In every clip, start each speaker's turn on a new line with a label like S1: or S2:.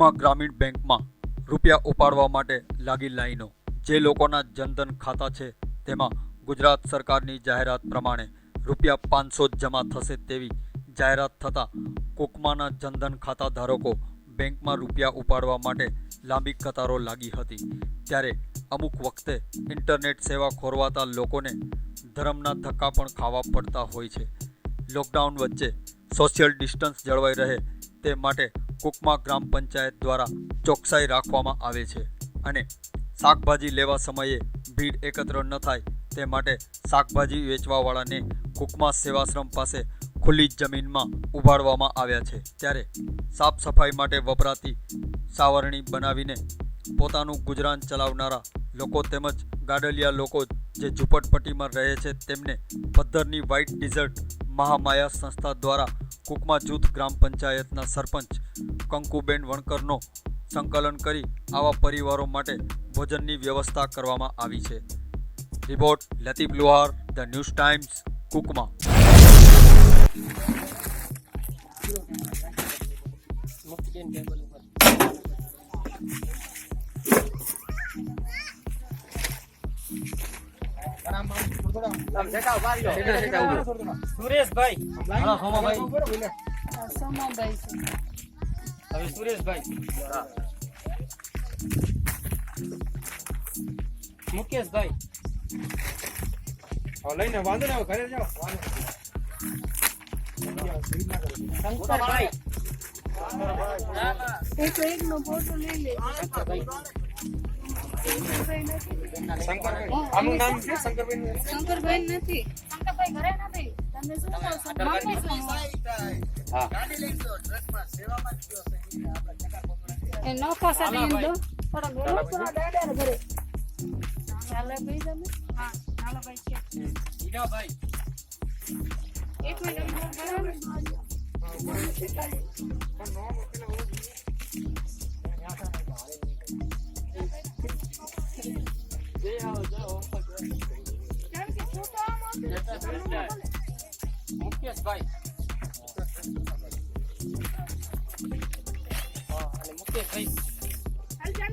S1: કચ્છમાં ગ્રામીણ બેંકમાં રૂપિયા ઉપાડવા માટે લાગી લાઈનો। જે લોકોના જનધન ખાતા છે તેમાં ગુજરાત સરકારની જાહેરાત પ્રમાણે રૂપિયા 500 જમા થશે તેવી જાહેરાત થતાં કુકમાના જનધન ખાતા ધારકો બેંકમાં રૂપિયા ઉપાડવા માટે લાંબી કતારો લાગી હતી। ત્યારે અમુક વખતે ઇન્ટરનેટ સેવા ખોરવાતા લોકોને ધરમના ધક્કા પણ ખાવા પડતા હોય છે। લોકડાઉન વચ્ચે સોશિયલ ડિસ્ટન્સ જળવાઈ રહે તે માટે કુકમા ગ્રામ પંચાયત દ્વારા ચોકસાઈ રાખવામાં આવે છે અને શાકભાજી લેવા સમયે ભીડ એકત્ર ન થાય તે માટે શાકભાજી વેચવાવાળાને કુકમા સેવાશ્રમ પાસે ખુલ્લી જમીનમાં ઉભાડવામાં આવ્યા છે। ત્યારે સાફ સફાઈ માટે વપરાતી સાવરણી બનાવીને પોતાનું ગુજરાન ચલાવનારા લોકો તેમજ ગાડલિયા લોકો જે ઝૂંપડપટ્ટીમાં રહે છે તેમને પદ્ધરની વ્હાઇટ ડિઝર્ટ મહામાયા સંસ્થા દ્વારા કુકમા જૂથ ગ્રામ પંચાયતના સરપંચ કંકુબેન વણકરનો સંકલન કરી આવા પરિવારો માટે ભોજનની વ્યવસ્થા કરવામાં આવી છે। Report Latif Luhar, the News times, Kukma.
S2: Sureshbhai હવે સુરેશભાઈ મુકેશભાઈ લઈને વાંધો ને ઘરે જાઓ। શંકરભાઈ
S3: એક નો ફોટો લઈ લે।
S2: શંકરભાઈ આનું નામ છે શંકરભાઈ?
S3: શંકરભાઈ નથી, શંકરભાઈ ઘરે નથી। તમે શું કહો છો?
S2: હા
S3: ગાડી લઈ દો, ટ્રકમાં સેવામાં જ ગયો છે આપણે ટકા પકડા એ નોખો સાથે એમ દો થોડા બોલો થોડા દાડા ઘરે ચાલે ભાઈ તમે। હા ચાલો ભાઈ છે
S2: ઈનો ભાઈ
S3: એક મિનિટ બરાબર
S2: મુકેશભાઈ મુકેશભાઈ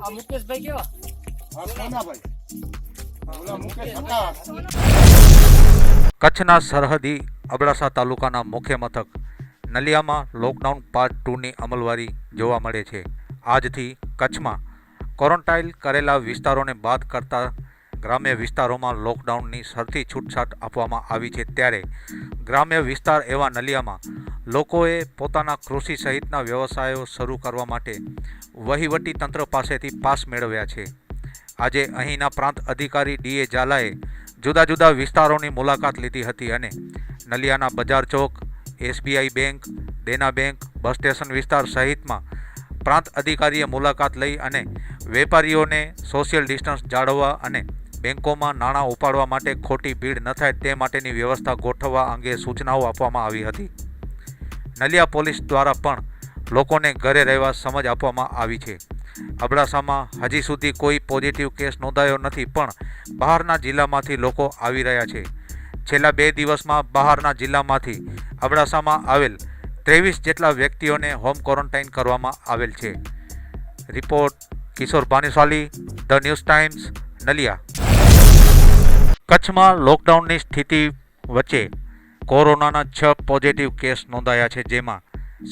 S2: આ મુકેશભાઈ કેવા?
S4: કચ્છના સરહદી અબડાસા તાલુકાના મુખ્ય મથક નલિયામાં લોકડાઉન પાર્ટ 2ની અમલવારી જોવા મળે છે। આજથી કચ્છમાં ક્વોરન્ટાઇન કરેલા વિસ્તારોને બાદ કરતા ગ્રામ્ય વિસ્તારોમાં લોકડાઉનની શરતી છૂટછાટ આપવામાં આવી છે। ત્યારે ગ્રામ્ય વિસ્તાર એવા નલિયામાં લોકોએ પોતાના કૃષિ સહિતના વ્યવસાયો શરૂ કરવા માટે વહીવટી તંત્ર પાસેથી પાસ મેળવ્યા છે। આજે અહીંના પ્રાંત અધિકારી ડીએ ઝાલાએ જુદા જુદા વિસ્તારોની મુલાકાત લીધી હતી અને નલિયાના બજાર ચોક, એસબીઆઈ બેંક, દેના બેંક, બસ સ્ટેશન વિસ્તાર સહિતમાં પ્રાંત અધિકારીએ મુલાકાત લઈ અને વેપારીઓને સોશિયલ ડિસ્ટન્સ જાળવવા અને બેંકોમાં નાણાં ઉપાડવા માટે ખોટી ભીડ ન થાય તે માટેની વ્યવસ્થા ગોઠવવા અંગે સૂચનાઓ આપવામાં આવી હતી। નલિયા પોલીસ દ્વારા પણ લોકોને ઘરે રહેવા સમજ આપવામાં આવી છે। અબડાસામાં હજી સુધી કોઈ પોઝિટિવ કેસ નોંધાયો નથી, પણ બહારના જિલ્લામાંથી લોકો આવી રહ્યા છે। છેલ્લા 2 દિવસમાં બહારના જિલ્લામાંથી અબડાસામાં આવેલ 23 જેટલા વ્યક્તિઓને હોમ ક્વોરન્ટાઇન કરવામાં આવેલ છે। Report Kishore Bhanushali, the News times, Naliya. કચ્છમાં લોકડાઉનની સ્થિતિ વચ્ચે કોરોનાના 6 પોઝિટિવ કેસ નોંધાયા છે, જેમાં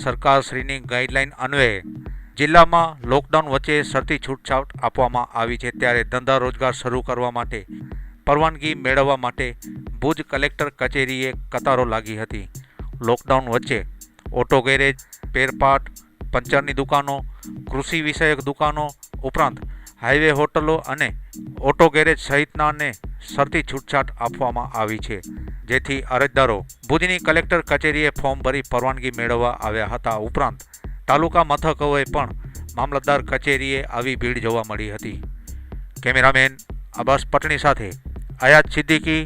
S4: સરકારશ્રીની ગાઈડલાઇન અન્વયે જિલ્લામાં લોકડાઉન વચ્ચે શરતી છૂટછાટ આપવામાં આવી છે। ત્યારે ધંધા રોજગાર શરૂ કરવા માટે પરવાનગી મેળવવા માટે ભુજ કલેક્ટર કચેરીએ કતારો લાગી હતી। લોકડાઉન વચ્ચે ઓટો ગેરેજ, પેરપાટ, પંચરની દુકાનો, કૃષિ વિષયક દુકાનો ઉપરાંત હાઈવે હોટલો અને ઓટો ગેરેજ સહિતનાને શરતી છૂટછાટ આપવામાં આવી છે, જેથી અરજદારો ભુજની કલેક્ટર કચેરીએ ફોર્મ ભરી પરવાનગી મેળવવા આવ્યા હતા। ઉપરાંત તાલુકા મથકોએ પણ મામલતદાર કચેરીએ આવી ભીડ જોવા મળી હતી। કેમેરામેન અબ્બાસ પટણી સાથે Ayat Siddiqui,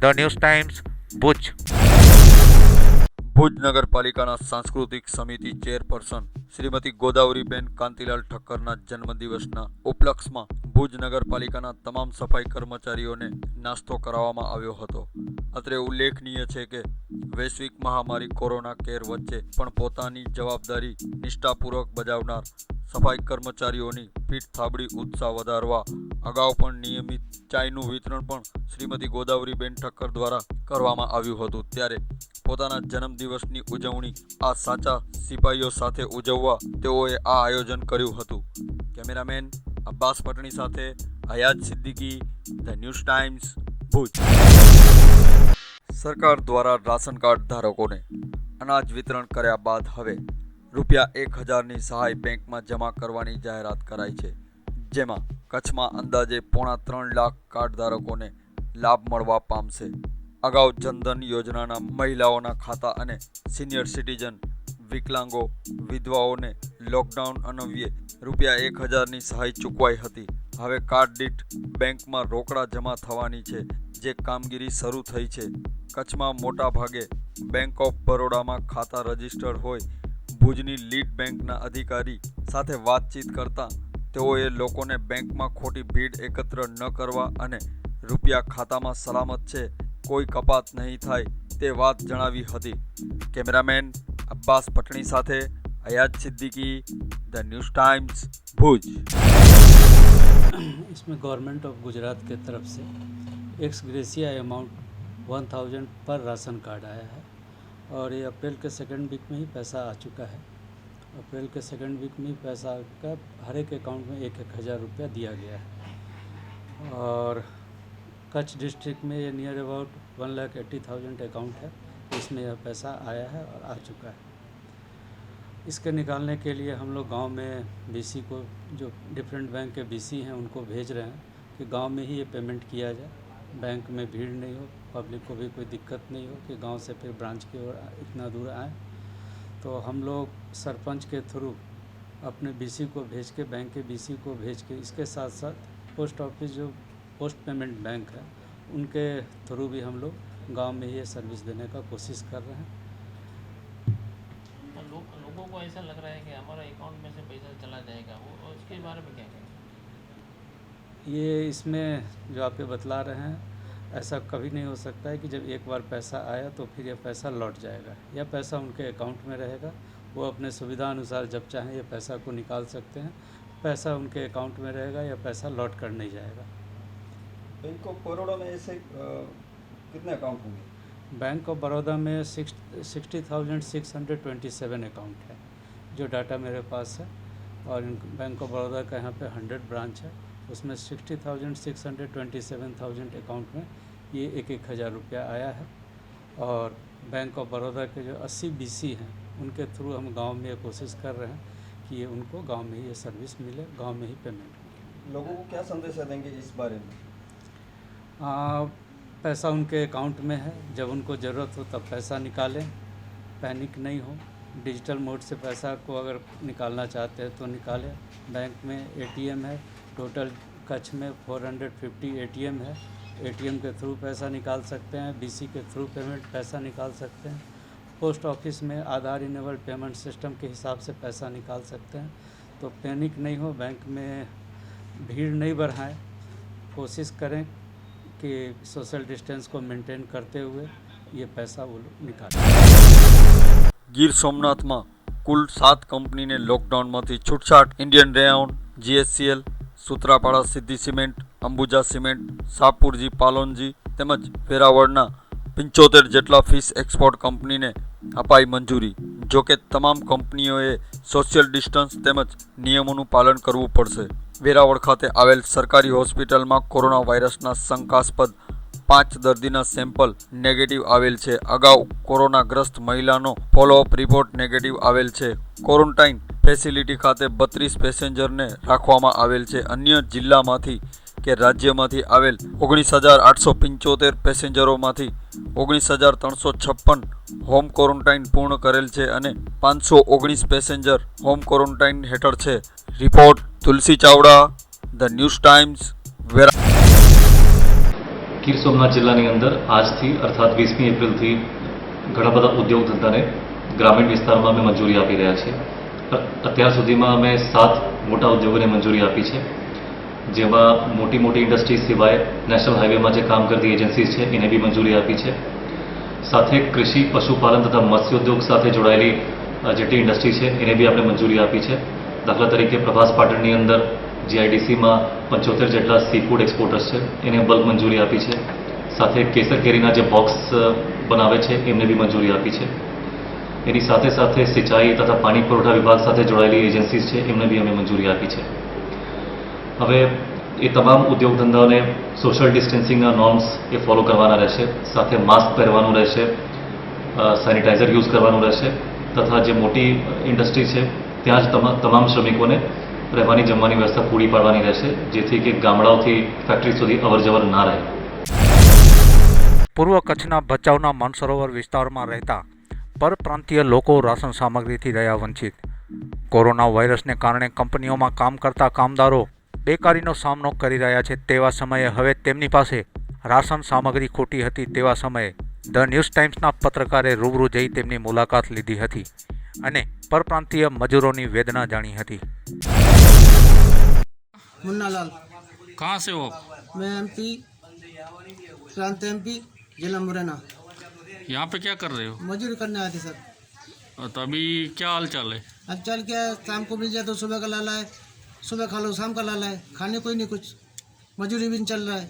S4: the News Times, Bhuj.
S1: Bhuj નગરપાલિકાના સાંસ્કૃતિક સમિતિ ચેરપર્સન શ્રીમતી ગોદાવરીબેન કાંતિલાલ ઠક્કરના જન્મદિવસના ઉપલક્ષમાં ભુજ નગરપાલિકાના તમામ સફાઈ કર્મચારીઓને નાસ્તો કરાવવામાં આવ્યો હતો। અત્રે ઉલ્લેખનીય છે કે વૈશ્વિક મહામારી કોરોના કેર વચ્ચે પણ પોતાની જવાબદારી નિષ્ઠાપૂર્વક બજાવનાર સફાઈ કર્મચારીઓની પીઠ થાબડી ઉત્સાહ વધારવા અગાઉ પણ નિયમિત ચાયનું વિતરણ પણ શ્રીમતી ગોદાવરીબેન ઠક્કર દ્વારા કરવામાં આવ્યું હતું. ત્યારે પોતાના જન્મદિવસની ઉજવણી આ સાચા સિપાહીઓ સાથે ઉજવવા તેઓએ આ આયોજન કર્યું હતું. કેમેરામેન અબ્બાસ પટણી સાથે Hayat Siddiqui, the News Times, Bhuj. સરકાર દ્વારા રાશન કાર્ડ ધારકોને અનાજ વિતરણ કર્યા બાદ હવે ₹1000ની સહાય બેંકમાં જમા કરવાની જાહેરાત કરાઈ છે, જેમાં કચ્છમાં અંદાજે 3.5 લાખ કાર્ડ ધારકોને લાભ મળવા પામશે. અગાઉ જનધન યોજનાના મહિલાઓના ખાતા અને સિનિયર સિટીઝન, વિકલાંગો, વિધવાઓને લોકડાઉન અન્વયે ₹1000ની સહાય ચૂકવાઈ હતી. હવે કાર્ડ દીઠ બેંકમાં રોકડા જમા થવાની છે, જે કામગીરી શરૂ થઈ છે. કચ્છમાં મોટા ભાગે બેંક ઓફ બરોડામાં ખાતા રજીસ્ટર્ડ હોય. ભુજની લીડ બેંકના અધિકારી સાથે વાતચીત કરતા તેઓએ લોકોને બેંકમાં ખોટી ભીડ એકત્ર ન કરવા અને રૂપિયા ખાતામાં સલામત છે, કોઈ કપાત નહીં થાય તે વાત જણાવી હતી. કેમેરામેન અબ્બાસ પટણી સાથે Hayat Siddiqui, the News times, भुज.
S5: इसमें गवर्नमेंट ऑफ गुजरात के तरफ से एक्स ग्रेसिया अमाउंट 1000 पर राशन कार्ड आया है और ये अप्रैल के सेकंड वीक में ही पैसा आ चुका है. अप्रैल के सेकंड वीक में ही पैसा का हर एक अकाउंट में 1,000 रुपया दिया गया है और कच्छ डिस्ट्रिक्ट में ये नियर अबाउट 1,80,000 अकाउंट है, इसमें यह पैसा आया है और आ चुका है. इसके निकालने के लिए हम लोग गांव में बीसी को, जो डिफरेंट बैंक के बीसी हैं, उनको भेज रहे हैं कि गांव में ही ये पेमेंट किया जाए, बैंक में भीड़ नहीं हो, पब्लिक को भी कोई दिक्कत नहीं हो कि गांव से फिर ब्रांच की ओर इतना दूर आए. तो हम लोग सरपंच के थ्रू अपने बीसी को भेज के, बैंक के बीसी को भेज के, इसके साथ साथ पोस्ट ऑफिस जो पोस्ट पेमेंट बैंक है उनके थ्रू भी हम लोग गांव में ये सर्विस देने का कोशिश कर रहे हैं.
S6: लोगों को ऐसा लग रहा है कि हमारा अकाउंट में से पैसा चला जाएगा, वो उसके बारे में क्या कहें?
S5: ये इसमें जो आप ये बतला रहे हैं, ऐसा कभी नहीं हो सकता है कि जब एक बार पैसा आया तो फिर ये पैसा लौट जाएगा. या पैसा उनके अकाउंट में रहेगा, वो अपने सुविधा अनुसार जब चाहें ये पैसा को निकाल सकते हैं. पैसा उनके अकाउंट में रहेगा या पैसा लौट कर नहीं जाएगा.
S7: बैंक ऑफ बड़ौदा में ऐसे कितने अकाउंट होंगे?
S5: बैंक ऑफ बड़ौदा में 60,627 अकाउंट है जो डाटा मेरे पास है. और बैंक ऑफ बड़ौदा का यहाँ पे 100 ब्रांच है, उसमें 60,627,000 अकाउंट में ये 1,000 रुपया आया है. और बैंक ऑफ बड़ौदा के जो 80 बीसी हैं उनके थ्रू हम गांव में ये कोशिश कर रहे हैं कि ये उनको गांव में ही ये सर्विस मिले, गांव में ही पेमेंट मिले.
S7: लोगों को क्या संदेश देंगे इस बारे में?
S5: पैसा उनके अकाउंट में है, जब उनको ज़रूरत हो तब पैसा निकालें, पैनिक नहीं हो. डिजिटल मोड से पैसा को अगर निकालना चाहते हैं तो निकालें. बैंक में एटीएम है, टोटल कच्छ में 450 एटीएम है. एटीएम के थ्रू पैसा निकाल सकते हैं, बीसी के थ्रू पेमेंट पैसा निकाल सकते हैं. पोस्ट ऑफिस में आधार इनेबल्ड पेमेंट सिस्टम के हिसाब से पैसा निकाल सकते हैं. तो पैनिक नहीं हो, बैंक में भीड़ नहीं बढ़ाएं, कोशिश करें कि सोशल डिस्टेंस को मेंटेन करते हुए ये पैसा वो लोग निकालें.
S1: ગીર સોમનાથમાં કુલ 7 કંપનીને લોકડાઉનમાંથી છૂટછાટ. ઇન્ડિયન રેયોન, જીએસસીએલ, સૂત્રાપાડા સિદ્ધિ સિમેન્ટ, અંબુજા સિમેન્ટ, સાપુરજી પાલોનજી તેમજ વેરાવળના 75 જેટલા ફિશ એક્સપોર્ટ કંપનીને અપાઈ મંજૂરી. જોકે તમામ કંપનીઓએ સોશિયલ ડિસ્ટન્સ તેમજ નિયમોનું પાલન કરવું પડશે. વેરાવળ ખાતે આવેલ સરકારી હોસ્પિટલમાં કોરોના વાયરસના શંકાસ્પદ 5 દર્દીના સેમ્પલ નેગેટિવ આવેલ છે. અગાઉ કોરોનાગ્રસ્ત મહિલાનો ફોલોઅપ રિપોર્ટ નેગેટિવ આવેલ છે. ક્વોરન્ટાઇન ફેસિલિટી ખાતે 32 પેસેન્જરને રાખવામાં આવેલ છે. અન્ય જિલ્લામાંથી કે રાજ્યમાંથી આવેલ 19,875 પેસેન્જરોમાંથી 19,356 હોમ ક્વોરન્ટાઇન પૂર્ણ કરેલ છે અને 519 પેસેન્જર હોમ ક્વોરન્ટાઇન હેઠળ છે. Report Tulsi Chavda, the News times, Veraval.
S8: Gir Somnath જિલ્લાની અંદર આજથી અર્થાત 20મી એપ્રિલથી ઘણા બધા ઉદ્યોગ ધંધાને ગ્રામીણ વિસ્તારમાં અમે મંજૂરી આપી રહ્યા છીએ. અત્યાર સુધીમાં અમે 7 મોટા ઉદ્યોગોને મંજૂરી આપી છે, જેમાં મોટી મોટી ઇન્ડસ્ટ્રીઝ સિવાય નેશનલ હાઈવેમાં જે કામ કરતી એજન્સીઝ છે એને બી મંજૂરી આપી છે. સાથે કૃષિ, પશુપાલન તથા મત્સ્યોદ્યોગ સાથે જોડાયેલી જેટલી ઇન્ડસ્ટ્રી છે એને બી આપણે મંજૂરી આપી છે. દાખલા તરીકે પ્રભાસ પાટણની અંદર જીઆઈડીસીમાં 75 જેટલા સી ફૂડ એક્સપોર્ટર્સ છે એને બલ્ક મંજૂરી આપી છે. સાથે કેસર કેરીના જે બોક્સ બનાવે છે એમને બી મંજૂરી આપી છે. એની સાથે સાથે સિંચાઈ તથા પાણી પુરવઠા વિભાગ સાથે જોડાયેલી એજન્સીઝ છે એમને બી અમે મંજૂરી આપી છે. હવે એ તમામ ઉદ્યોગ ધંધાઓને સોશિયલ ડિસ્ટન્સિંગના નોર્મ્સ એ ફોલો કરવાના રહેશે. સાથે માસ્ક પહેરવાનું રહેશે, સેનિટાઈઝર યુઝ કરવાનું રહેશે તથા જે મોટી ઇન્ડસ્ટ્રી છે ત્યાં જ તમામ શ્રમિકોને રહેવાની જમવાની વ્યવસ્થા પૂરી પાડવાની રહેશે, જેથી કે ગામડાઓથી ફેક્ટરી સુધી અવરજવર ના રહે.
S4: પૂર્વ કચ્છના ભચાઉના માનસરોવર વિસ્તારમાં રહેતા પરપ્રાંતીય લોકો રાશન સામગ્રીથી રહ્યા વંચિત. કોરોના વાયરસને કારણે કંપનીઓમાં કામ કરતા કામદારો બેકારીનો સામનો કરી રહ્યા છે. તેવા સમયે હવે તેમની પાસે રાશન સામગ્રી ખોટી હતી. તેવા સમયે ધ ન્યૂઝ ટાઈમ્સના પત્રકારે રૂબરૂ જઈ તેમની મુલાકાત લીધી હતી અને પરપ્રાંતીય મજૂરોની વેદના જાણી હતી.
S9: मुन्ना लाल,
S5: कहाँ से हो?
S9: मैं एमपी प्रांत एमपी जिला मुरैना
S5: यहाँ पे क्या कर रहे हो?
S9: मजदूरी करने आए थे सर.
S5: तो अभी क्या हाल चाल है?
S9: अब चल के शाम को मिल जाए तो सुबह का लाला है, सुबह खा लो शाम का लाला है, खाने कोई नहीं कुछ, मजदूरी भी नहीं चल रहा है,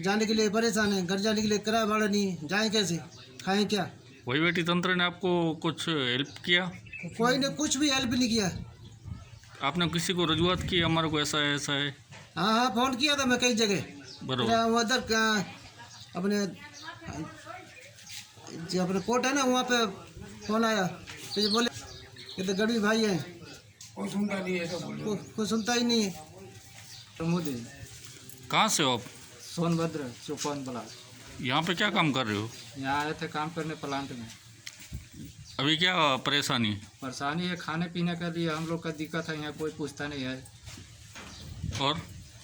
S9: जाने के लिए परेशान है, घर जाने के लिए किराया भाड़ा नहीं है, जाएँ कैसे, खाएँ क्या?
S5: वहीवटी तंत्र ने आपको कुछ हेल्प किया?
S9: कोई ने कुछ भी हेल्प नहीं किया.
S5: आपने किसी को रजूआत की हमारे को ऐसा है ऐसा है?
S9: हाँ हाँ फ़ोन किया था मैं कई जगह.
S5: बरोबर.
S9: उधर अपने जो अपने कोर्ट है ना वहाँ पे फ़ोन आया तो ये बोले ये तो गरीब भाई हैं, कोई सुनता नहीं है, कोई सुनता ही नहीं है.
S10: प्रमोदी,
S5: कहाँ से हो आप?
S10: सोनभद्र चौपान ब्लॉक.
S5: यहाँ पे क्या काम कर रहे हो?
S10: यहाँ आए थे काम करने प्लांट में.
S5: अभी क्या परेशानी?
S10: परेशानी है खाने पीने के लिए हम लोग का दिक्कत है, यहाँ कोई पूछता नहीं है.
S5: और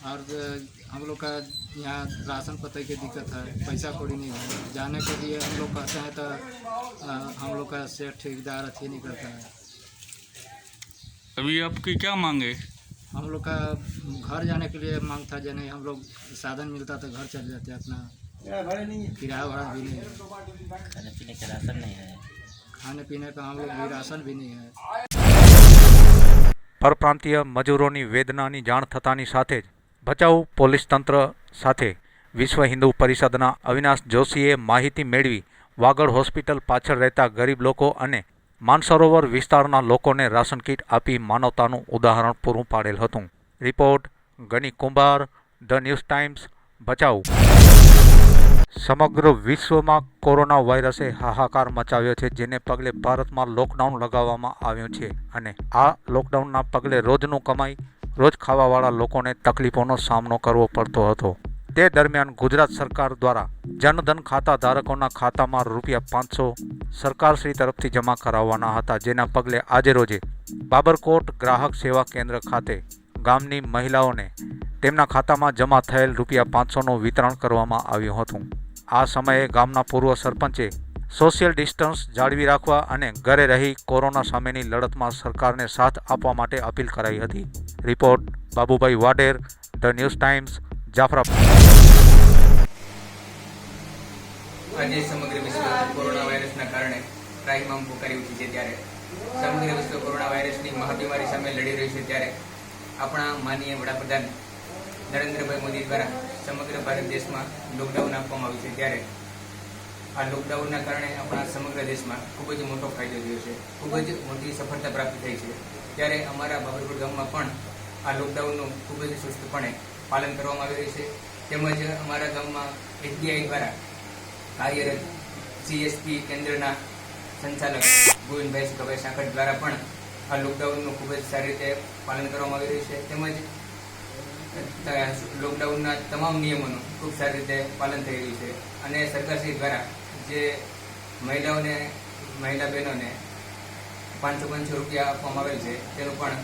S10: हम लोग का यहाँ राशन पते की दिक्कत है, पैसा कौड़ी नहीं है. जाने के लिए हम लोग कहते हैं तो हम लोग का सेठ ठेकेदार अच्छी नहीं करता है.
S5: अभी आपकी क्या मांगे?
S10: हम लोग का घर जाने के लिए मांग था, जने हम लोग साधन मिलता तो घर चले जाते. अपना किराया भाड़ा भी नहीं है, खाने पीने का राशन नहीं है, खाने पीने का हम लोग भी राशन भी नहीं है.
S4: પરપ્રાંતીય મજૂરોની વેદનાની જાણ થતાની સાથે જ ભચાઉ પોલીસ તંત્ર સાથે વિશ્વ હિન્દુ પરિષદના અવિનાશ જોશીએ માહિતી મેળવી વાગડ હોસ્પિટલ પાછળ રહેતા ગરીબ લોકો અને માનસરોવર વિસ્તારના લોકોને રાશન કીટ આપી માનવતાનું ઉદાહરણ પૂરું પાડેલ હતું. રિપોર્ટ ગની કુંભાર, ધ ન્યૂઝ ટાઈમ્સ, ભચાઉ. સમગ્ર વિશ્વમાં કોરોના વાયરસે હાહાકાર મચાવ્યો છે, જેને પગલે ભારતમાં લોકડાઉન લગાવવામાં આવ્યું છે અને આ લોકડાઉનના પગલે રોજનું કમાઈ રોજ ખાવાવાળા લોકોને તકલીફોનો સામનો કરવો પડતો હતો. તે દરમિયાન ગુજરાત સરકાર દ્વારા જનધન ખાતા ધારકોના ખાતામાં ₹500 સરકારશ્રી તરફથી જમા કરાવવાના હતા, જેના પગલે આજે રોજે બાબરકોટ ગ્રાહક સેવા કેન્દ્ર ખાતે ગામની મહિલાઓને તેમના ખાતામાં જમા થયેલ ₹500નું વિતરણ કરવામાં આવ્યું હતું. આ સમયે ગામના પૂર્વ સરપંચે સોશિયલ ડિસ્ટન્સ જાળવી રાખવા અને ઘરે રહી કોરોના સામેની લડતમાં સરકારને સાથ આપવા માટે અપીલ કરાઈ હતી. Report Babubhai Vader, the News times, Jafrabad.
S2: આજે સમગ્ર વિશ્વ કોરોના વાયરસના કારણે ત્રાહિમામ પોકારી ઉઠી છે. ત્યારે સમગ્ર વિશ્વ કોરોના વાયરસની મહાબીમારી સામે લડી રહ્યું છે. ત્યારે આપણા માનનીય વડાપ્રધાન નરેન્દ્રભાઈ મોદી દ્વારા સમગ્ર ભારત દેશમાં લોકડાઉન આપવામાં આવ્યું છે. ત્યારે આ લોકડાઉનના કારણે આપણા સમગ્ર દેશમાં ખૂબ જ મોટો ફાયદો થયો છે, ખૂબ જ મોટી સફળતા પ્રાપ્ત થઈ છે. ત્યારે અમારા બાબરકોટ ગામમાં પણ આ લોકડાઉનનું ખૂબ જ ચુસ્તપણે પાલન કરવામાં આવી રહ્યું છે. તેમજ અમારા ગામમાં એસબીઆઈ દ્વારા કાર્યરત સીએસપી કેન્દ્રના સંચાલક ગોવિંદભાઈ સુકાભાઈ સાંકળ દ્વારા પણ આ લોકડાઉનનું ખૂબ જ સારી રીતે પાલન કરવામાં આવી રહ્યું છે. તેમજ લોકડાઉનના તમામ નિયમોનું ખૂબ સારી રીતે પાલન થઈ રહ્યું છે અને સરકારશ્રી દ્વારા જે મહિલા બહેનોને ₹500 આપવામાં આવેલ છે તેનું પણ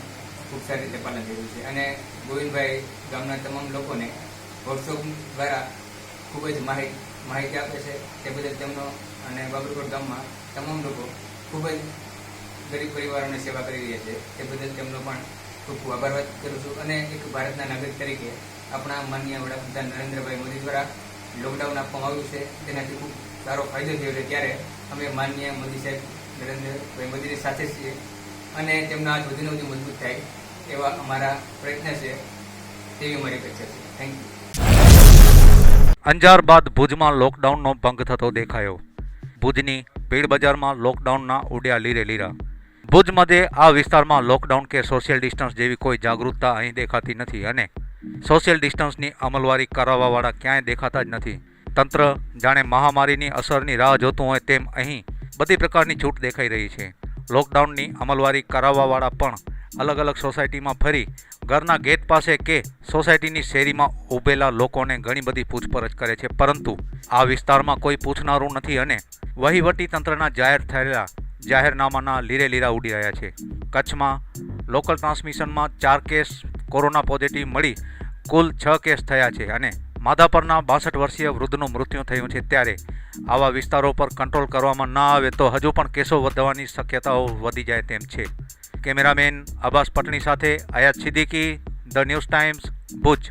S2: ખૂબ સારી રીતે પાલન થઈ રહ્યું છે. અને ગોવિંદભાઈ ગામના તમામ લોકોને વોટ્સઅપ દ્વારા ખૂબ જ માહિતી આપે છે. તે બદલ તેમનો અને બાબરકોટ ગામમાં તમામ લોકો ખૂબ જ ગરીબ પરિવારોની સેવા કરી રહ્યા છે. તે બદલ તેમનો પણ ખૂબ ખૂબ આભાર વ્યક્ત કરું છું. અને એક ભારતના નાગરિક તરીકે આપણા માનનીય વડાપ્રધાન નરેન્દ્રભાઈ મોદી દ્વારા લોકડાઉન આપવામાં આવ્યું છે, તેનાથી ખૂબ સારો ફાયદો થયો છે. ત્યારે અમે માનનીય મોદી સાહેબ નરેન્દ્રભાઈ મોદીની સાથે છીએ અને તેમના હાથ વધુને વધુ મજબૂત થાય એવા અમારા પ્રયત્ન છે, તેવી અમારી અપેક્ષા છે. Thank you.
S4: અંજાર બાદ ભુજમાં લોકડાઉનનો ભંગ થતો દેખાયો. ભુજની ભીડ બજારમાં લોકડાઉનના ઉડ્યા લીરે લીરા. ભુજ મધ્યે આ વિસ્તારમાં લોકડાઉન કે સોશિયલ ડિસ્ટન્સ જેવી કોઈ જાગૃતતા અહીં દેખાતી નથી અને સોશિયલ ડિસ્ટન્સની અમલવારી કરાવવાવાળા ક્યાંય દેખાતા જ નથી. તંત્ર જાણે મહામારીની અસરની રાહ જોતું હોય તેમ અહીં બધી પ્રકારની છૂટ દેખાઈ રહી છે. લોકડાઉનની અમલવારી કરાવવાવાળા પણ અલગ અલગ સોસાયટીમાં ફરી ઘરના ગેટ પાસે કે સોસાયટીની શેરીમાં ઊભેલા લોકોને ઘણી બધી પૂછપરછ કરે છે, પરંતુ આ વિસ્તારમાં કોઈ પૂછનારું નથી અને વહીવટી તંત્રના જાહેર થયેલા જાહેરનામાના લીરે લીરા ઉડી રહ્યા છે. કચ્છમાં લોકલ ટ્રાન્સમિશનમાં 4 કેસ કોરોના પોઝિટિવ મળી કુલ 6 કેસ થયા છે અને માધાપરના 62 વર્ષીય વૃદ્ધનું મૃત્યુ થયું છે. ત્યારે આવા વિસ્તારો પર કંટ્રોલ કરવામાં ન આવે તો હજુ પણ કેસો વધવાની શક્યતાઓ વધી જાય તેમ છે. કેમેરામેન અબ્બાસ પટણી સાથે Ayat Siddiqui, the News Times, Bhuj.